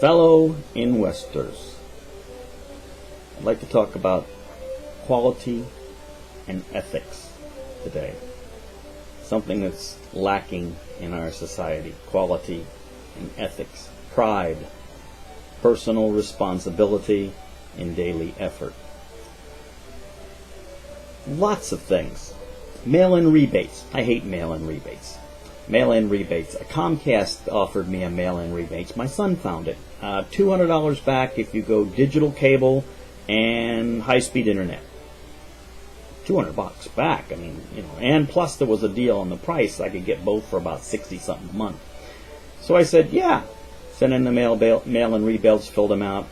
Fellow investors, I'd like to talk about quality and ethics today. Something that's lacking in our society. Quality and ethics. Pride, personal responsibility, and daily effort. Lots of things. Mail-in rebates. I hate mail-in rebates. Mail-in rebates. Comcast offered me a mail-in rebates. My son found it. $200 back if you go digital cable and high-speed internet. $200 back. I mean, and plus there was a deal on the price. I could get both for about $60-something a month. So I said, yeah. Sent in the mail-in rebates, filled them out.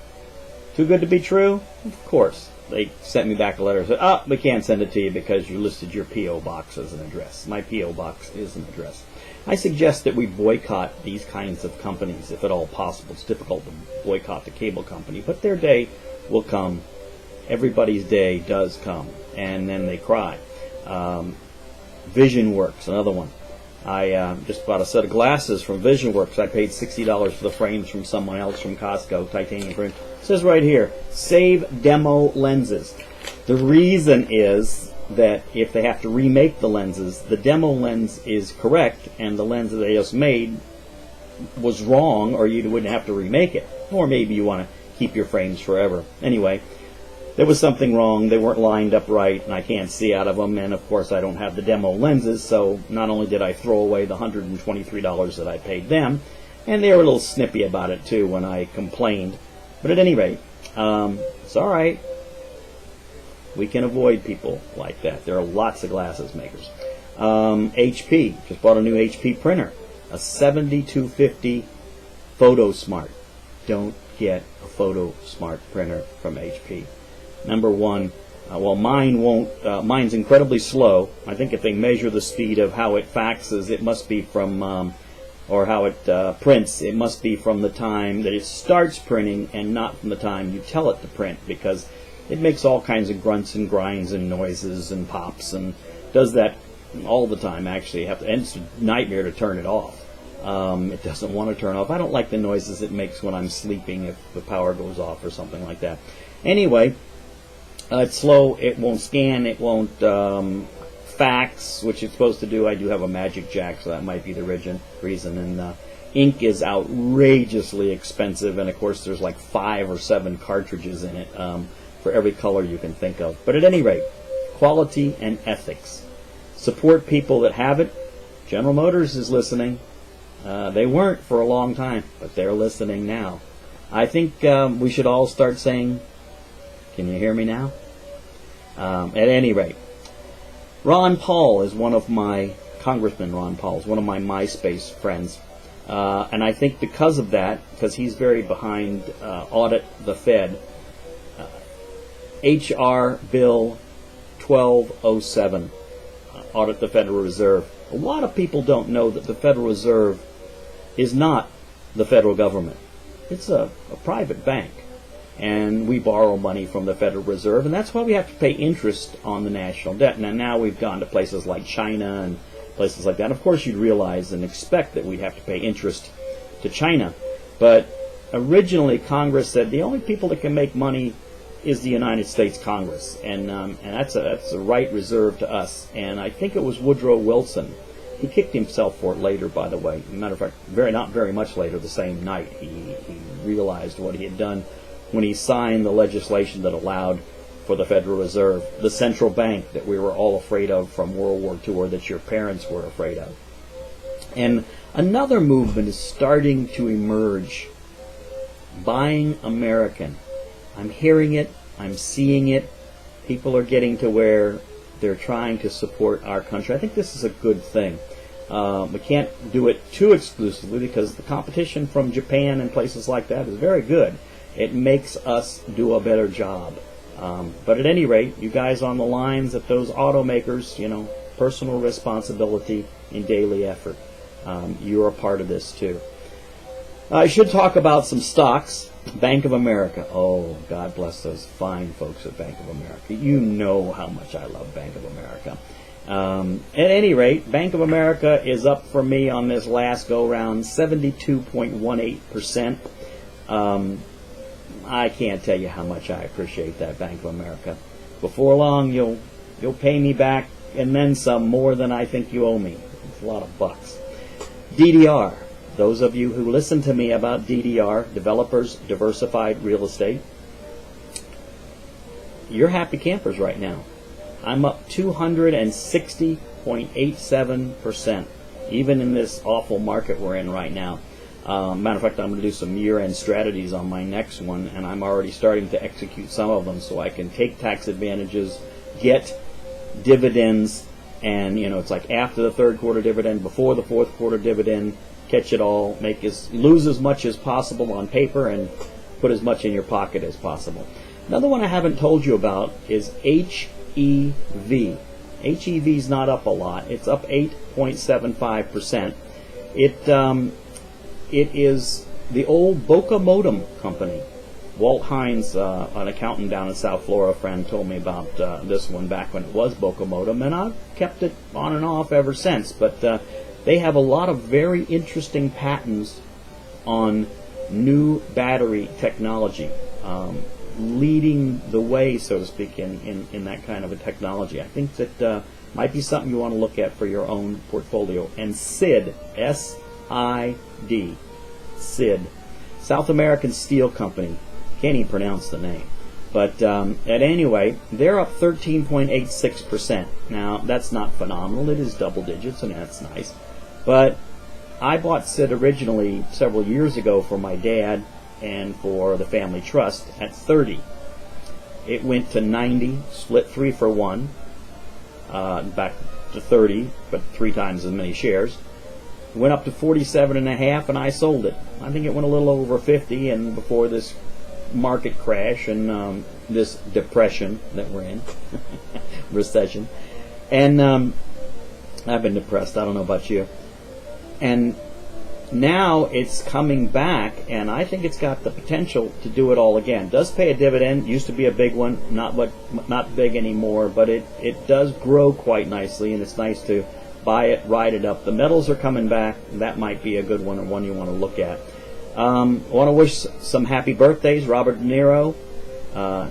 Too good to be true? Of course. They sent me back a letter and said, we can't send it to you because you listed your P.O. box as an address. My P.O. box is an address. I suggest that we boycott these kinds of companies, if at all possible. It's difficult to boycott the cable company, but their day will come. Everybody's day does come, and then they cry. VisionWorks, another one. I just bought a set of glasses from VisionWorks. I paid $60 for the frames from someone else from Costco, titanium frame. It says right here, save demo lenses. The reason is that if they have to remake the lenses, the demo lens is correct, and the lens that they just made was wrong, or you wouldn't have to remake it. Or maybe you want to keep your frames forever. Anyway, there was something wrong. They weren't lined up right, and I can't see out of them. And, of course, I don't have the demo lenses, so not only did I throw away the $123 that I paid them, and they were a little snippy about it, too, when I complained. But at any rate, it's all right. We can avoid people like that. There are lots of glasses makers. HP. Just bought a new HP printer. A 7250 PhotoSmart. Don't get a PhotoSmart printer from HP. Number one, mine won't. Mine's incredibly slow. I think if they measure the speed of how it faxes, it must be from, or how it prints, it must be from the time that it starts printing and not from the time you tell it to print, because it makes all kinds of grunts and grinds and noises and pops and does that all the time, actually. And it's a nightmare to turn it off. It doesn't want to turn off. I don't like the noises it makes when I'm sleeping if the power goes off or something like that. Anyway, it's slow. It won't scan. It won't fax, which it's supposed to do. I do have a Magic Jack, so that might be the reason. And ink is outrageously expensive, and of course there's like 5 or 7 cartridges in it for every color you can think of. But at any rate, quality and ethics. Support people that have it. General Motors is listening. They weren't for a long time, but they're listening now. I think we should all start saying, can you hear me now? At any rate, Ron Paul is one of my, Congressman Ron Paul is one of my MySpace friends. And I think because of that, because he's very behind Audit the Fed, H.R. Bill 1207, Audit the Federal Reserve. A lot of people don't know that the Federal Reserve is not the federal government. It's a private bank. And we borrow money from the Federal Reserve, and that's why we have to pay interest on the national debt. Now we've gone to places like China and places like that. Of course, you'd realize and expect that we'd have to pay interest to China. But originally, Congress said the only people that can make money is the United States Congress, and that's a right reserved to us. And I think it was Woodrow Wilson. He kicked himself for it later, by the way. As a matter of fact, not very much later, the same night, he realized what he had done when he signed the legislation that allowed for the Federal Reserve, the central bank that we were all afraid of from World War II, or that your parents were afraid of. And another movement is starting to emerge. Buying American. I'm hearing it. I'm seeing it. People are getting to where they're trying to support our country. I think this is a good thing. We can't do it too exclusively because the competition from Japan and places like that is very good. It makes us do a better job. But at any rate, you guys on the lines at those automakers, personal responsibility and daily effort. You're a part of this too. I should talk about some stocks. Bank of America. Oh, God bless those fine folks at Bank of America. You know how much I love Bank of America. At any rate, Bank of America is up for me on this last go-round, 72.18%. I can't tell you how much I appreciate that, Bank of America. Before long, you'll pay me back and then some, more than I think you owe me. It's a lot of bucks. DDR. Those of you who listen to me about DDR, Developers Diversified Real Estate, you're happy campers right now. I'm up 260.87%, even in this awful market we're in right now. Matter of fact, I'm going to do some year-end strategies on my next one, and I'm already starting to execute some of them so I can take tax advantages, get dividends, and it's like after the third quarter dividend, before the fourth quarter dividend, catch it all, lose as much as possible on paper and put as much in your pocket as possible. Another one I haven't told you about is HEV. HEV is not up a lot. It's up 8.75%. It is the old Boca Modem company. Walt Hines, an accountant down in South Florida, friend, told me about this one back when it was Boca Modem, and I've kept it on and off ever since. But they have a lot of very interesting patents on new battery technology, leading the way, so to speak, in that kind of a technology. I think that might be something you want to look at for your own portfolio. And SID, S-I-D, SID, South American Steel Company. Can't even pronounce the name. But anyway, they're up 13.86%. Now, that's not phenomenal. It is double digits, and that's nice. But I bought SID originally several years ago for my dad and for the family trust at 30. It went to 90, split 3 for 1, back to 30, but 3 times as many shares. Went up to 47.5, and I sold it. I think it went a little over 50, and before this market crash and this depression that we're in, recession, and I've been depressed. I don't know about you. And now it's coming back, and I think it's got the potential to do it all again. Does pay a dividend. Used to be a big one, not big anymore, but it does grow quite nicely, and it's nice to buy it, ride it up. The metals are coming back. That might be a good one, or one you want to look at. I want to wish some happy birthdays. Robert De Niro,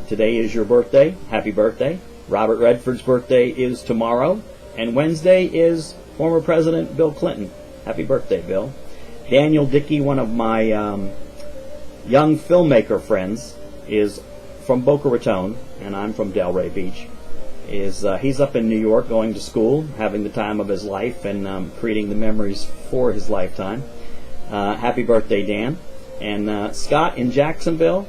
today is your birthday. Happy birthday. Robert Redford's birthday is tomorrow, and Wednesday is former President Bill Clinton. Happy birthday, Bill. Daniel Dickey, one of my young filmmaker friends, is from Boca Raton, and I'm from Delray Beach. He's up in New York going to school, having the time of his life, and creating the memories for his lifetime. Happy birthday, Dan. And Scott in Jacksonville,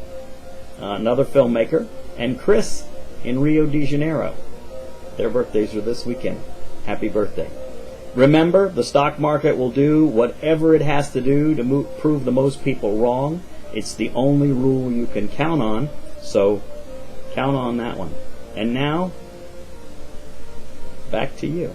another filmmaker, and Chris in Rio de Janeiro. Their birthdays are this weekend. Happy birthday. Remember, the stock market will do whatever it has to do to prove the most people wrong. It's the only rule you can count on, so count on that one. And now, back to you.